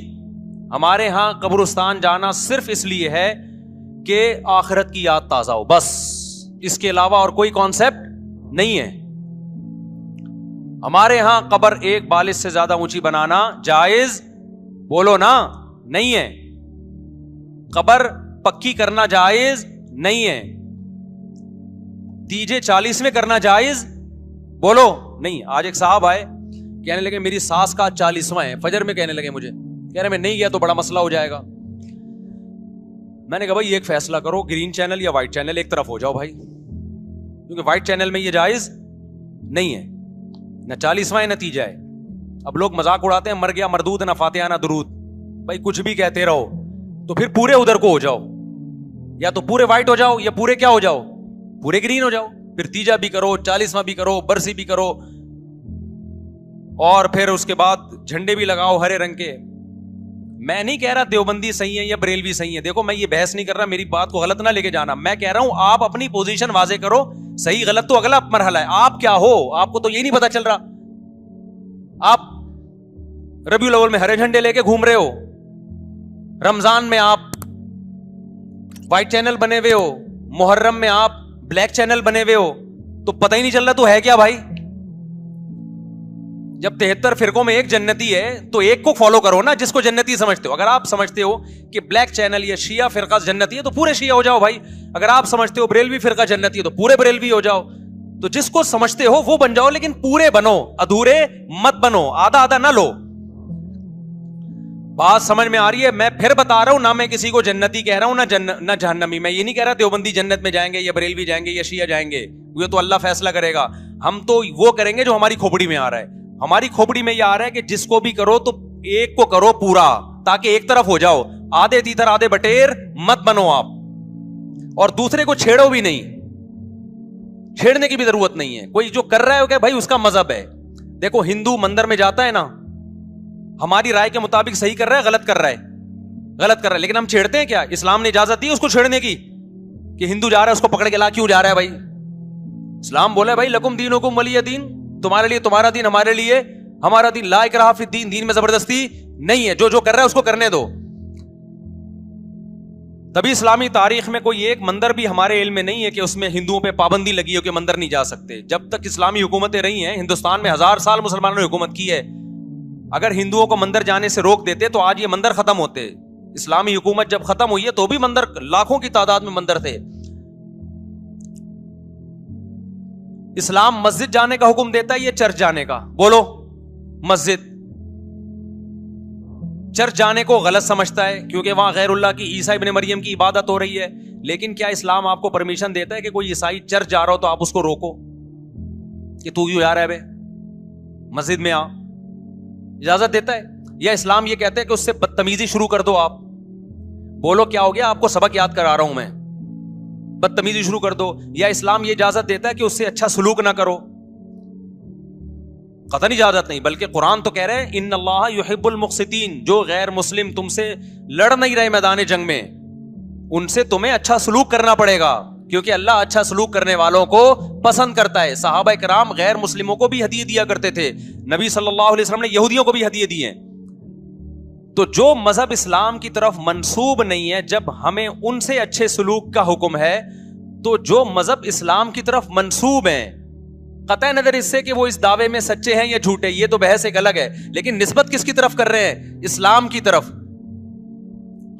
ہمارے ہاں قبرستان جانا صرف اس لیے ہے کہ آخرت کی یاد تازہ ہو, بس اس کے علاوہ اور کوئی کانسیپٹ نہیں ہے. ہمارے ہاں قبر ایک بالش سے زیادہ اونچی بنانا جائز بولو نا نہیں ہے, قبر پکی کرنا جائز نہیں ہے, تیجے 40 میں کرنا جائز بولو نہیں. آج ایک صاحب آئے کہنے لگے میری ساس کا 40واں ہے, فجر میں کہنے لگے مجھے, کہہ رہے میں نہیں گیا تو بڑا مسئلہ ہو جائے گا. میں نے کہا بھائی ایک فیصلہ کرو, گرین چینل یا وائٹ چینل, ایک طرف ہو جاؤ بھائی, کیونکہ وائٹ چینل میں یہ جائز نہیں ہے, نہ 40واں ہے نہ تیجا ہے. اب لوگ مذاق اڑاتے ہیں مر گیا مردود نہ فاتحہ نہ درود, بھائی کچھ بھی کہتے رہو تو پھر پورے ادھر کو ہو جاؤ, یا تو پورے وائٹ ہو جاؤ یا پورے کیا ہو جاؤ, پورے گرین ہو جاؤ. پھر تیجا بھی کرو, 40واں بھی کرو, برسی بھی کرو, اور پھر اس کے بعد جھنڈے بھی لگاؤ ہرے رنگ کے. میں نہیں کہہ رہا دیوبندی صحیح ہے یا بریلوی صحیح ہے, دیکھو میں یہ بحث نہیں کر رہا, میری بات کو غلط نہ لے کے جانا. میں کہہ رہا ہوں آپ اپنی پوزیشن واضح کرو, صحیح غلط تو اگلا مرحلہ ہے, آپ کیا ہو آپ کو تو یہی نہیں پتا چل رہا. آپ ربیع الاول میں ہرے جھنڈے لے کے گھوم رہے ہو, رمضان میں آپ وائٹ چینل بنے ہوئے ہو, محرم میں آپ بلیک چینل بنے ہوئے ہو, تو پتہ ہی نہیں چل رہا تو ہے کیا بھائی. جب 73 فرقوں میں ایک جنتی ہے تو ایک کو فالو کرو نا جس کو جنتی سمجھتے ہو. اگر آپ سمجھتے ہو کہ بلیک چینل یا شیعہ فرقہ جنتی ہے تو پورے شیعہ ہو جاؤ بھائی. اگر آپ سمجھتے ہو بریلوی فرقہ جنتی ہے تو پورے بریلوی ہو جاؤ. تو جس کو سمجھتے ہو وہ بن جاؤ, لیکن پورے بنو, ادھورے مت بنو, آدھا آدھا نہ لو. بات سمجھ میں آ رہی ہے؟ میں پھر بتا رہا ہوں, نہ میں کسی کو جنتی کہہ رہا ہوں نہ جہنمی. میں یہ نہیں کہہ رہا دیوبندی جنت میں جائیں گے یا بریلوی جائیں گے یا شیعہ جائیں گے, یہ تو اللہ فیصلہ کرے گا. ہم تو وہ کریں گے جو ہماری کھوپڑی میں آ رہا ہے. ہماری کھوپڑی میں یہ آ رہا ہے کہ جس کو بھی کرو تو ایک کو کرو پورا, تاکہ ایک طرف ہو جاؤ. آدھے تیتر آدھے بٹیر مت بنو آپ, اور دوسرے کو چھیڑو بھی نہیں, چھیڑنے کی بھی ضرورت نہیں ہے. کوئی جو کر رہا ہے کہ بھائی اس کا مذہب ہے. دیکھو ہندو مندر میں جاتا ہے نا, ہماری رائے کے مطابق صحیح کر رہا ہے غلط کر رہا ہے, غلط کر رہا ہے, لیکن ہم چھیڑتے ہیں کیا؟ اسلام نے اجازت دی اس کو چھیڑنے کی کہ ہندو جا رہا ہے اس کو پکڑ کے لا کیوں جا رہا ہے بھائی؟ اسلام بولا ہے بھائی لکم دینکم ولی دین, تمہارے لیے تمہارا دین, ہمارے لیے ہمارا دین. لا اکراہ فی الدین, دین میں زبردستی نہیں ہے, جو کر رہا ہے اس کو کرنے دو. تبھی اسلامی تاریخ میں کوئی ایک مندر بھی ہمارے علم میں نہیں ہے کہ اس میں ہندوؤں پہ پابندی لگی ہو کہ مندر نہیں جا سکتے. جب تک اسلامی حکومتیں رہی ہیں, ہندوستان میں 1000 سال مسلمانوں نے حکومت کی ہے, اگر ہندوؤں کو مندر جانے سے روک دیتے تو آج یہ مندر ختم ہوتے. اسلامی حکومت جب ختم ہوئی ہے تو بھی مندر, لاکھوں کی تعداد میں مندر تھے. اسلام مسجد جانے کا حکم دیتا ہے یا چرچ جانے کا؟ بولو. مسجد. چرچ جانے کو غلط سمجھتا ہے کیونکہ وہاں غیر اللہ کی, عیسیٰ ابن مریم کی عبادت ہو رہی ہے. لیکن کیا اسلام آپ کو پرمیشن دیتا ہے کہ کوئی عیسائی چرچ جا رہا ہو تو آپ اس کو روکو کہ تو کیوں جا رہا ہے بے, مسجد میں آ؟ اجازت دیتا ہے؟ یا اسلام یہ کہتا ہے کہ اس سے بدتمیزی شروع کر دو آپ؟ بولو کیا ہو گیا؟ آپ کو سبق یاد کرا رہا ہوں میں, بدتمیزی شروع کر دو. یا اسلام یہ اجازت دیتا ہے کہ اس سے اچھا سلوک نہ کرو؟ قطعاً اجازت نہیں, بلکہ قرآن تو کہہ رہے ہیں ان اللہ یحب المقسطین, جو غیر مسلم تم سے لڑ نہیں رہے میدان جنگ میں, ان سے تمہیں اچھا سلوک کرنا پڑے گا, کیونکہ اللہ اچھا سلوک کرنے والوں کو پسند کرتا ہے. صحابہ کرام غیر مسلموں کو بھی ہدیے دیا کرتے تھے, نبی صلی اللہ علیہ وسلم نے یہودیوں کو بھی ہدیے دیے. تو جو مذہب اسلام کی طرف منسوب نہیں ہے, جب ہمیں ان سے اچھے سلوک کا حکم ہے, تو جو مذہب اسلام کی طرف منسوب ہیں, قطع نظر اس سے کہ وہ اس دعوے میں سچے ہیں یا جھوٹے, یہ تو بحث ایک الگ ہے, لیکن نسبت کس کی طرف کر رہے ہیں؟ اسلام کی طرف.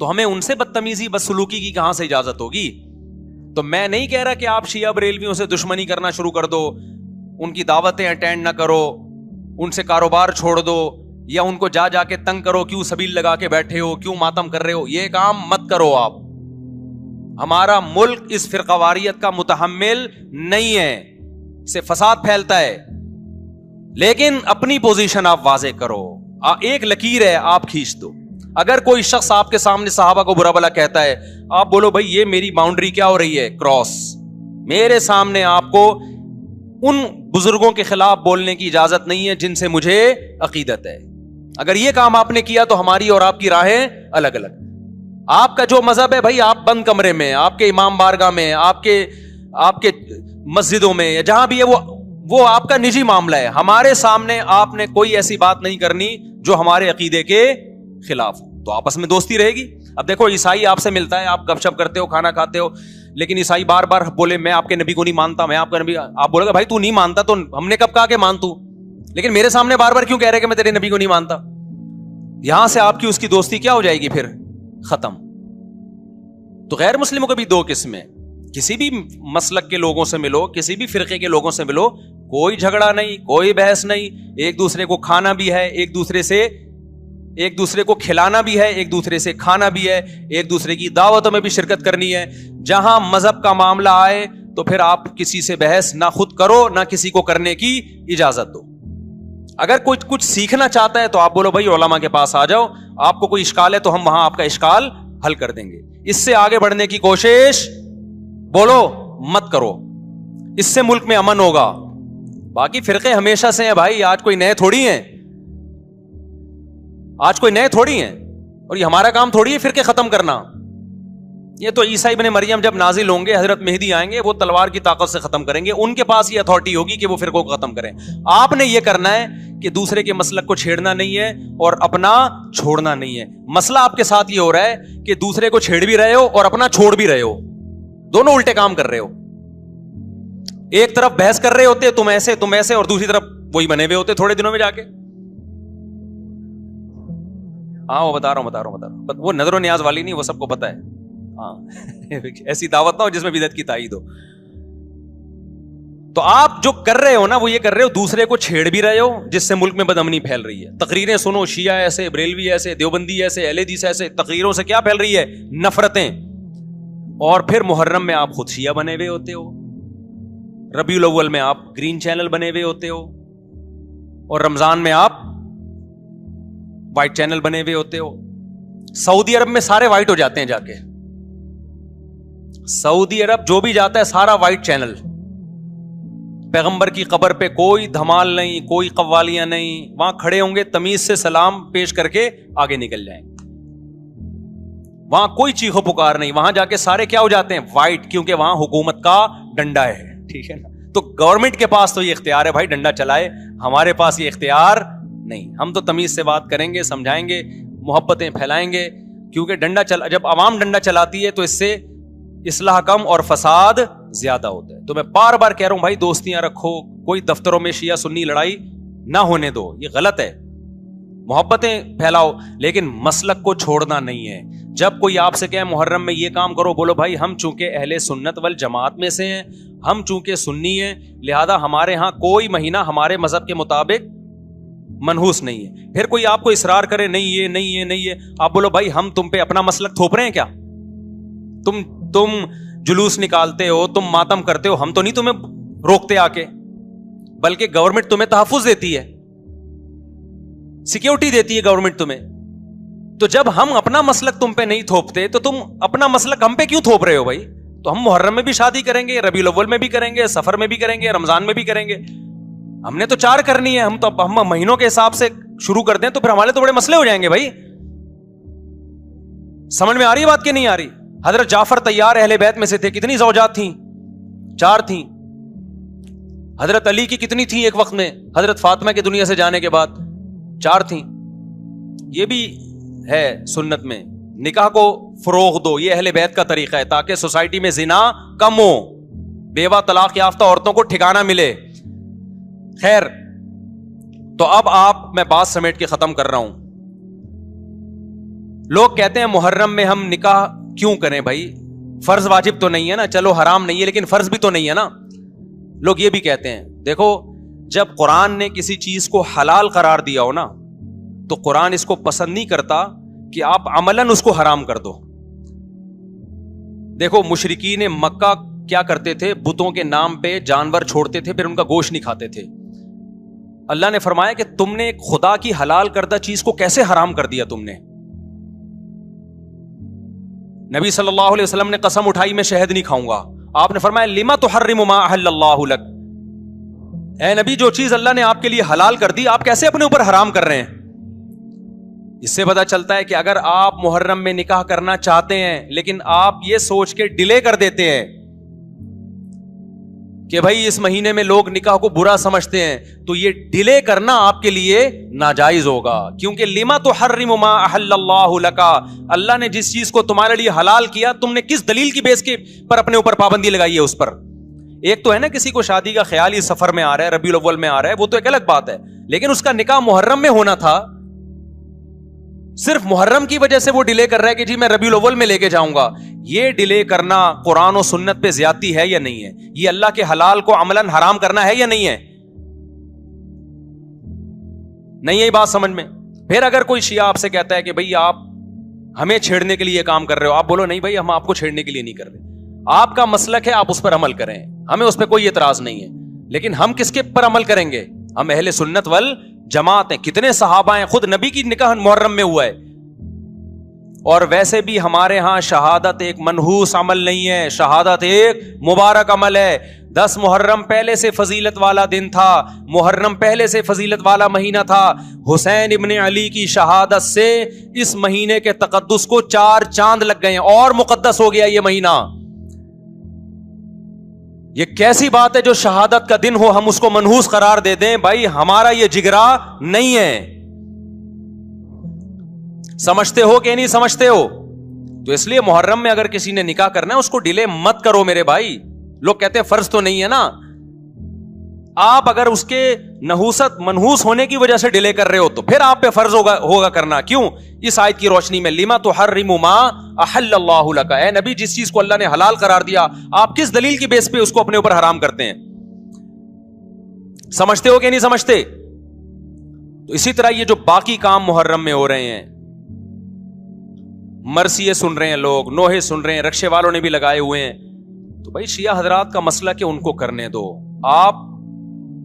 تو ہمیں ان سے بدتمیزی بدسلوکی کی کہاں سے اجازت ہوگی؟ تو میں نہیں کہہ رہا کہ آپ شیعہ بریلویوں سے دشمنی کرنا شروع کر دو, ان کی دعوتیں اٹینڈ نہ کرو, ان سے کاروبار چھوڑ دو, یا ان کو جا کے تنگ کرو, کیوں سبیل لگا کے بیٹھے ہو, کیوں ماتم کر رہے ہو. یہ کام مت کرو آپ. ہمارا ملک اس فرقہ واریت کا متحمل نہیں ہے, سے فساد پھیلتا ہے. لیکن اپنی پوزیشن آپ واضح کرو, ایک لکیر ہے آپ کھینچ دو. اگر کوئی شخص آپ کے سامنے صحابہ کو برا بلا کہتا ہے, آپ بولو بھائی یہ میری باؤنڈری کیا ہو رہی ہے, کراس, میرے سامنے آپ کو ان بزرگوں کے خلاف بولنے کی اجازت نہیں ہے جن سے مجھے عقیدت ہے. اگر یہ کام آپ نے کیا تو ہماری اور آپ کی راہیں الگ الگ. آپ کا جو مذہب ہے بھائی، آپ بند کمرے میں، آپ کے امام بارگاہ میں، آپ کے مسجدوں میں یا جہاں بھی ہے وہ آپ کا نجی معاملہ ہے. ہمارے سامنے آپ نے کوئی ایسی بات نہیں کرنی جو ہمارے عقیدے کے خلاف ہو. تو آپس میں دوستی رہے گی. اب دیکھو عیسائی آپ سے ملتا ہے، آپ گپ شپ کرتے ہو، کھانا کھاتے ہو، لیکن عیسائی بار بار بولے میں آپ کے نبی کو نہیں مانتا، میں آپ کا نبی، آپ بولے گا بھائی تو نہیں مانتا تو ہم نے کب کہا کہ مان تو، لیکن میرے سامنے بار بار کیوں کہہ رہے کہ میں تیرے نبی کو نہیں مانتا؟ یہاں سے آپ کی اس کی دوستی کیا ہو جائے گی؟ پھر ختم. تو غیر مسلموں کے بھی دو قسمیں، کسی بھی مسلک کے لوگوں سے ملو، کسی بھی فرقے کے لوگوں سے ملو، کوئی جھگڑا نہیں، کوئی بحث نہیں، ایک دوسرے کو کھانا بھی ہے، ایک دوسرے کو کھلانا بھی ہے، ایک دوسرے سے کھانا بھی ہے، ایک دوسرے کی دعوتوں میں بھی شرکت کرنی ہے. جہاں مذہب کا معاملہ آئے تو پھر آپ کسی سے بحث نہ خود کرو نہ کسی کو کرنے کی اجازت دو. اگر کوئی کچھ سیکھنا چاہتا ہے تو آپ بولو بھائی علماء کے پاس آ جاؤ، آپ کو کوئی اشکال ہے تو ہم وہاں آپ کا اشکال حل کر دیں گے. اس سے آگے بڑھنے کی کوشش بولو مت کرو، اس سے ملک میں امن ہوگا. باقی فرقے ہمیشہ سے ہیں بھائی، آج کوئی نئے تھوڑی ہیں، اور یہ ہمارا کام تھوڑی ہے فرقے ختم کرنا. یہ تو عیسیٰ ابن مریم جب نازل ہوں گے، حضرت مہدی آئیں گے، وہ تلوار کی طاقت سے ختم کریں گے، ان کے پاس یہ اتھارٹی ہوگی کہ وہ فرقوں کو ختم کریں. آپ نے یہ کرنا ہے کہ دوسرے کے مسلک کو چھیڑنا نہیں ہے اور اپنا چھوڑنا نہیں ہے. مسئلہ آپ کے ساتھ یہ ہو رہا ہے کہ دوسرے کو چھیڑ بھی رہے ہو اور اپنا چھوڑ بھی رہے ہو، دونوں الٹے کام کر رہے ہو. ایک طرف بحث کر رہے ہوتے تم ایسے اور دوسری طرف وہی بنے ہوئے ہوتے تھوڑے دنوں میں جا کے. ہاں وہ بتا رہا ہوں وہ نظر و نیاز والی نہیں، وہ سب کو پتا ہے. ہاں ایسی دعوت نہ ہو جس میں بدعت کی تائید ہو. تو آپ جو کر رہے ہو نا وہ یہ کر رہے ہو، دوسرے کو چھیڑ بھی رہے ہو جس سے ملک میں بدامنی پھیل رہی ہے. تقریریں سنو، شیعہ ایسے، بریلوی ایسے، دیوبندی ایسے، اہل حدیث ایسے، تقریروں سے کیا پھیل رہی ہے؟ نفرتیں. اور پھر محرم میں آپ خود شیعہ بنے ہوئے ہوتے ہو، ربیع الاول میں آپ گرین چینل بنے ہوئے ہوتے ہو، اور رمضان میں آپ وائٹ چینل بنے ہوئے ہوتے ہو. سعودی عرب میں سارے وائٹ ہو جاتے ہیں، جا کے سعودی عرب جو بھی جاتا ہے سارا وائٹ چینل. پیغمبر کی قبر پہ کوئی دھمال نہیں، کوئی قوالیاں نہیں، وہاں کھڑے ہوں گے تمیز سے سلام پیش کر کے آگے نکل جائیں. وہاں کوئی چیخو پکار نہیں، وہاں جا کے سارے کیا ہو جاتے ہیں؟ وائٹ، کیونکہ وہاں حکومت کا ڈنڈا ہے. ٹھیک ہے نا؟ تو گورنمنٹ کے پاس تو یہ اختیار ہے بھائی ڈنڈا چلائے، ہمارے پاس یہ اختیار نہیں. ہم تو تمیز سے بات کریں گے، سمجھائیں گے، محبتیں پھیلائیں گے، کیونکہ جب عوام ڈنڈا چلاتی ہے تو اس سے اصلاح کم اور فساد زیادہ ہوتا ہے. تو میں بار بار کہہ رہا ہوں بھائی دوستیاں رکھو، کوئی دفتروں میں شیعہ سنی لڑائی نہ ہونے دو، یہ غلط ہے. محبتیں پھیلاؤ لیکن مسلک کو چھوڑنا نہیں ہے. جب کوئی آپ سے کہے محرم میں یہ کام کرو، بولو بھائی ہم چونکہ اہل سنت والجماعت میں سے ہیں، ہم چونکہ سنی ہیں، لہذا ہمارے ہاں کوئی مہینہ ہمارے مذہب کے مطابق منحوس نہیں ہے. پھر کوئی آپ کو اصرار کرے نہیں ہے، آپ بولو بھائی ہم تم پہ اپنا مسلک تھوپ رہے ہیں کیا؟ تم جلوس نکالتے ہو، تم ماتم کرتے ہو، ہم تو نہیں تمہیں روکتے آ کے، بلکہ گورنمنٹ تمہیں تحفظ دیتی ہے، سیکیورٹی دیتی ہے گورنمنٹ تمہیں. تو جب ہم اپنا مسلک تم پہ نہیں تھوپتے تو تم اپنا مسلک ہم پہ کیوں تھوپ رہے ہو بھائی؟ تو ہم محرم میں بھی شادی کریں گے، ربیع الاول میں بھی کریں گے، سفر میں بھی کریں گے، رمضان میں بھی کریں گے. ہم نے تو 4 کرنی ہے. ہم مہینوں کے حساب سے شروع کر دیں تو پھر ہمارے تو بڑے مسئلے ہو جائیں گے بھائی. سمجھ میں آ رہی ہے بات کہ نہیں آ رہی؟ حضرت جعفر طیار اہل بیت میں سے تھے، کتنی زوجات تھیں؟ 4 تھیں. حضرت علی کی کتنی تھیں ایک وقت میں؟ حضرت فاطمہ کے دنیا سے جانے کے بعد 4 تھیں. یہ بھی ہے سنت میں، نکاح کو فروغ دو، یہ اہل بیت کا طریقہ ہے تاکہ سوسائٹی میں زنا کم ہو، بیوہ طلاق یافتہ عورتوں کو ٹھکانہ ملے. خیر، تو اب میں بات سمیٹ کے ختم کر رہا ہوں. لوگ کہتے ہیں محرم میں ہم نکاح کیوں کریں بھائی؟ فرض واجب تو نہیں ہے نا، چلو حرام نہیں ہے لیکن فرض بھی تو نہیں ہے نا. لوگ یہ بھی کہتے ہیں، دیکھو جب قرآن نے کسی چیز کو حلال قرار دیا ہو نا تو قرآن اس کو پسند نہیں کرتا کہ آپ عملاً اس کو حرام کر دو. دیکھو مشرکین مکہ کیا کرتے تھے؟ بتوں کے نام پہ جانور چھوڑتے تھے، پھر ان کا گوشت نہیں کھاتے تھے. اللہ نے فرمایا کہ تم نے ایک خدا کی حلال کردہ چیز کو کیسے حرام کر دیا تم نے؟ نبی صلی اللہ علیہ وسلم نے قسم اٹھائی میں شہد نہیں کھاؤں گا، آپ نے فرمایا لما تحرم ما احل اللہ لک، اے نبی جو چیز اللہ نے آپ کے لیے حلال کر دی آپ کیسے اپنے اوپر حرام کر رہے ہیں؟ اس سے پتہ چلتا ہے کہ اگر آپ محرم میں نکاح کرنا چاہتے ہیں لیکن آپ یہ سوچ کے ڈیلے کر دیتے ہیں کہ بھائی اس مہینے میں لوگ نکاح کو برا سمجھتے ہیں، تو یہ ڈیلے کرنا آپ کے لیے ناجائز ہوگا، کیونکہ لما تحرم ما احل اللہ لک، اللہ نے جس چیز کو تمہارے لیے حلال کیا تم نے کس دلیل کی بیس کے پر اپنے اوپر پابندی لگائی ہے اس پر؟ ایک تو ہے نا کسی کو شادی کا خیال ہی سفر میں آ رہا ہے، ربیع الاول میں آ رہا ہے، وہ تو ایک الگ بات ہے، لیکن اس کا نکاح محرم میں ہونا تھا، صرف محرم کی وجہ سے وہ ڈیلے کر رہا ہے کہ جی میں ربیع الاول میں لے کے جاؤں گا۔ یہ ڈیلے کرنا قرآن و سنت پہ زیادتی ہے یا نہیں ہے؟ یہ اللہ کے حلال کو عملاً حرام کرنا ہے یا نہیں ہے؟ نہیں ہے بات سمجھ میں؟ پھر اگر کوئی شیعہ آپ سے کہتا ہے کہ بھئی آپ ہمیں چھیڑنے کے لیے کام کر رہے ہو، آپ بولو نہیں بھائی ہم آپ کو چھیڑنے کے لیے نہیں کر رہے، آپ کا مسلک ہے، آپ اس پر عمل کریں، ہمیں اس پہ کوئی اعتراض نہیں ہے، لیکن ہم کس کے پر عمل کریں گے؟ ہم اہل سنت والجماعت ہیں۔ کتنے صحابہ ہیں، خود نبی کی نکاح محرم میں ہوا ہے، اور ویسے بھی ہمارے ہاں شہادت ایک منحوس عمل نہیں ہے، شہادت ایک مبارک عمل ہے۔ 10 محرم پہلے سے فضیلت والا دن تھا، محرم پہلے سے فضیلت والا مہینہ تھا، حسین ابن علی کی شہادت سے اس مہینے کے تقدس کو 4 چاند لگ گئے ہیں اور مقدس ہو گیا یہ مہینہ۔ یہ کیسی بات ہے جو شہادت کا دن ہو ہم اس کو منحوس قرار دے دیں؟ بھائی ہمارا یہ جگرا نہیں ہے، سمجھتے ہو کہ نہیں سمجھتے ہو؟ تو اس لیے محرم میں اگر کسی نے نکاح کرنا ہے اس کو ڈیلے مت کرو میرے بھائی۔ لوگ کہتے ہیں فرض تو نہیں ہے نا، آپ اگر اس کے نحوست منحوس ہونے کی وجہ سے ڈیلے کر رہے ہو تو پھر آپ پہ فرض ہوگا کرنا۔ کیوں؟ اس آیت کی روشنی میں لما تحرم ما احل اللہ لک، اے نبی جس چیز کو اللہ نے حلال قرار دیا آپ کس دلیل کی بیس پہ اس کو اپنے اوپر حرام کرتے ہیں؟ سمجھتے ہو کہ نہیں سمجھتے؟ تو اسی طرح یہ جو باقی کام محرم میں ہو رہے ہیں، مرثیے سن رہے ہیں لوگ، نوحے سن رہے ہیں، رکشے والوں نے بھی لگائے ہوئے ہیں، تو بھائی شیعہ حضرات کا مسئلہ کہ ان کو کرنے دو، آپ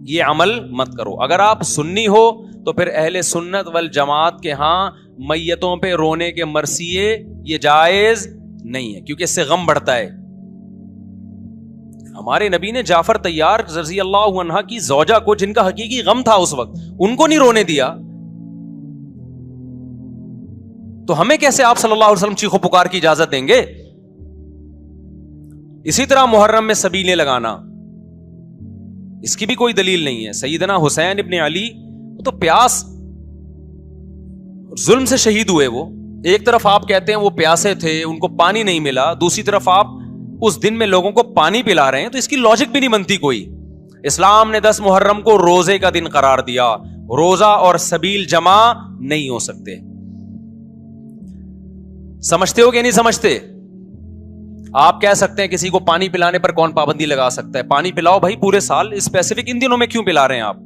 یہ عمل مت کرو۔ اگر آپ سنی ہو تو پھر اہل سنت والجماعت کے ہاں میتوں پہ رونے کے مرثیے یہ جائز نہیں ہے، کیونکہ اس سے غم بڑھتا ہے۔ ہمارے نبی نے جعفر طیار رضی اللہ عنہ کی زوجہ کو، جن کا حقیقی غم تھا اس وقت، ان کو نہیں رونے دیا، تو ہمیں کیسے آپ صلی اللہ علیہ وسلم چیخو پکار کی اجازت دیں گے؟ اسی طرح محرم میں سبیلیں لگانا، اس کی بھی کوئی دلیل نہیں ہے۔ سیدنا حسین ابن علی تو پیاس ظلم سے شہید ہوئے، وہ ایک طرف آپ کہتے ہیں وہ پیاسے تھے ان کو پانی نہیں ملا، دوسری طرف آپ اس دن میں لوگوں کو پانی پلا رہے ہیں، تو اس کی لاجک بھی نہیں بنتی کوئی۔ اسلام نے 10 محرم کو روزے کا دن قرار دیا، روزہ اور سبیل جمع نہیں ہو سکتے۔ سمجھتے ہو کہ نہیں سمجھتے؟ آپ کہہ سکتے ہیں کسی کو پانی پلانے پر کون پابندی لگا سکتا ہے؟ پانی پلاؤ بھائی پورے سال، اسپیسیفک ان دنوں میں کیوں پلا رہے ہیں آپ؟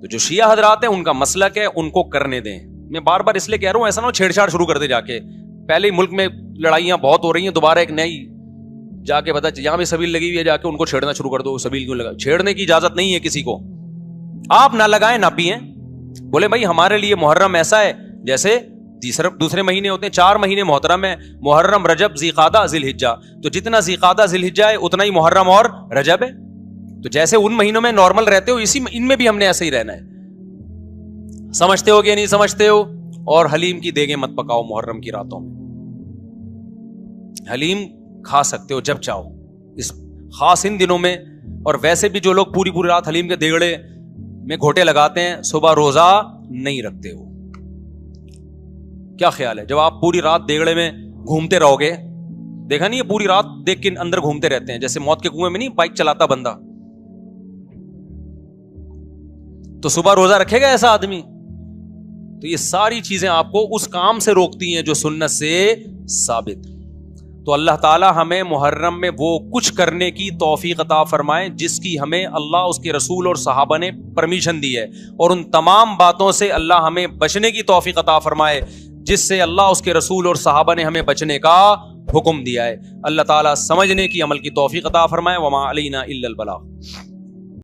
تو جو شیعہ حضرات ہیں ان کا مسلک ہے، ان کو کرنے دیں۔ میں بار بار اس لیے کہہ رہا ہوں ایسا نہ ہو چھیڑ چھاڑ شروع کر دے جا کے، پہلے ہی ملک میں لڑائیاں بہت ہو رہی ہیں، دوبارہ ایک نئی جا کے بتا یہاں بھی سبیل لگی ہوئی ہے، جا کے ان کو چھیڑنا شروع کر دو۔ سبیل کیوں لگا؟ چھیڑنے کی اجازت نہیں ہے کسی کو، آپ نہ لگائیں نہ پیئیں، بولے بھائی ہمارے لیے محرم ایسا ہے جیسے دوسرے مہینے ہوتے ہیں، 4 مہینے محترم ہے، محرم، رجب، ذی قعدہ، ذی الحجہ، تو جتنا ذی قعدہ ذی الحجہ ہے اتنا ہی محرم اور رجب ہے، تو جیسے ان مہینوں میں نارمل رہتے ہو ان میں بھی ہم نے ایسے ہی رہنا ہے۔ سمجھتے ہو کہ نہیں سمجھتے ہو؟ اور حلیم کی دیگیں مت پکاؤ محرم کی راتوں میں، حلیم کھا سکتے ہو جب چاہو اس خاص ان دنوں میں، اور ویسے بھی جو لوگ پوری رات حلیم کے دیگڑے میں گھوٹے لگاتے ہیں صبح روزہ نہیں رکھتے ہو۔ کیا خیال ہے جب آپ پوری رات دیگڑے میں گھومتے رہو گے؟ دیکھا نہیں ہے پوری رات دیکھ کے اندر گھومتے رہتے ہیں، جیسے موت کے کنویں میں نہیں بائک چلاتا بندہ، تو صبح روزہ رکھے گا ایسا آدمی؟ تو یہ ساری چیزیں آپ کو اس کام سے روکتی ہیں جو سنت سے ثابت۔ تو اللہ تعالی ہمیں محرم میں وہ کچھ کرنے کی توفیق عطا فرمائے جس کی ہمیں اللہ، اس کے رسول اور صحابہ نے پرمیشن دی ہے، اور ان تمام باتوں سے اللہ ہمیں بچنے کی توفیق عطا فرمائے جس سے اللہ، اس کے رسول اور صحابہ نے ہمیں بچنے کا حکم دیا ہے۔ اللہ تعالیٰ سمجھنے کی، عمل کی توفیق عطا فرمائے۔ وما علینا الا البلاغ۔